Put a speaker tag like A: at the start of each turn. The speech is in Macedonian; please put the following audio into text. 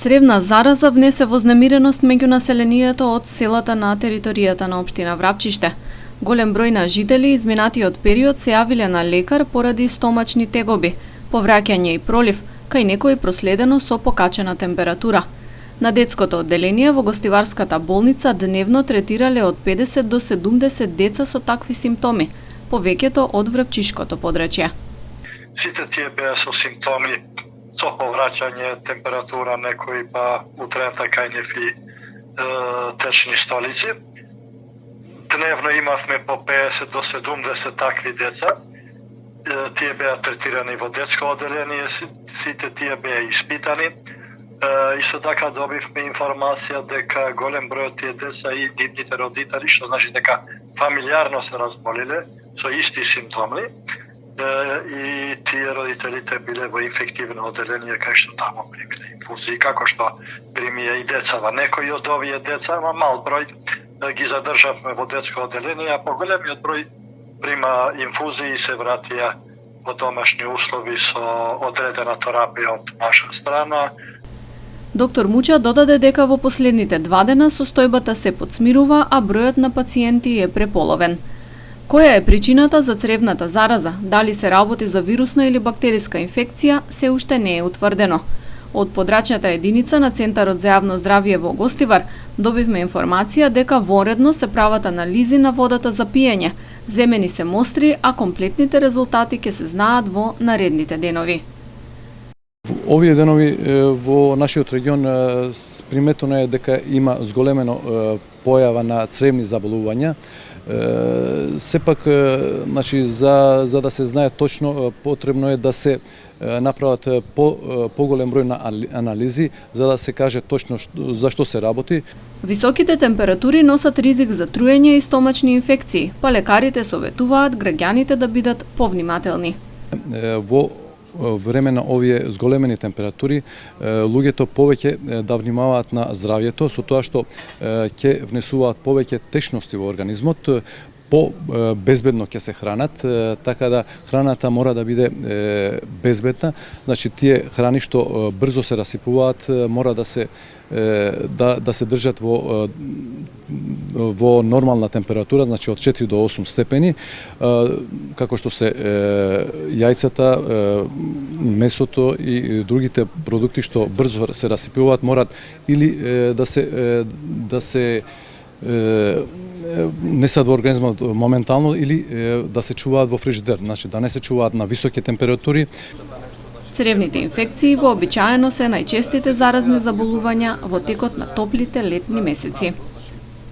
A: Цревна зараза внесе вознемиреност меѓу населението од селата на територијата на општина Врапчиште. Голем број на жители изминатиот период се јавиле на лекар поради стомачни тегоби, повраќање и пролив, кај некои проследено со покачена температура. На детското одделение во гостиварската болница дневно третирале од 50 до 70 деца со такви симптоми, повеќето од Врапчишкото подречје.
B: Сите тие беа со симптоми, со повраќање, температура, некои па утрената кај нефи течни столици. Дневно имавме по 50 до 70 такви деца. Тие беа третирани во детско одделение, сите тие беа испитани. Исто така добивме информација дека голем број од тие деца и нивните родители, што значи дека фамилиарно се разболеле со исти симптоми, и тие родителите биле во инфективно одделение кај што тамо примиле инфузии, како што примија и децава. Некои од овие деца, мал број, ги задржавме во детско одделение, а поголемиот број прима инфузии и се вратија во домашни услови со одредена терапија од наша страна.
A: Доктор Муча додаде дека во последните 2 дена состојбата се подсмирува, а бројот на пациенти е преполовен. Која е причината за цревната зараза? Дали се работи за вирусна или бактериска инфекција, се уште не е утврдено. Од подрачната единица на Центарот за јавно здравје во Гостивар добивме информација дека воредно се прават анализи на водата за пиење, земени се мостри, а комплетните резултати ќе се знаат во наредните денови.
C: Овие денови во нашиот регион приметено е дека има зголемено појава на цревни заболувања. Сепак, значи, за да се знае точно, потребно е да се направат поголем број на анализи, за да се каже точно за што се работи.
A: Високите температури носат ризик за труење и стомачни инфекции, па лекарите советуваат граѓаните да бидат повнимателни.
C: Во време на овие зголемени температури, луѓето повеќе да внимаваат на здравјето, со тоа што ќе внесуваат повеќе течности во организмот, безбедно ќе се хранат, така да храната мора да биде безбедна. Значи, тие храни што брзо се расипуваат, мора да се држат во нормална температура, значи од 4 до 8 степени, како што се јајцата, месото и другите продукти што брзо се расипуваат, морат или да се не се во организмот моментално, или да се чуваат во фрижидер, значи да не се чуваат на високи температури.
A: Цревните инфекции вообичаено се најчестите заразни заболувања во текот на топлите летни месеци.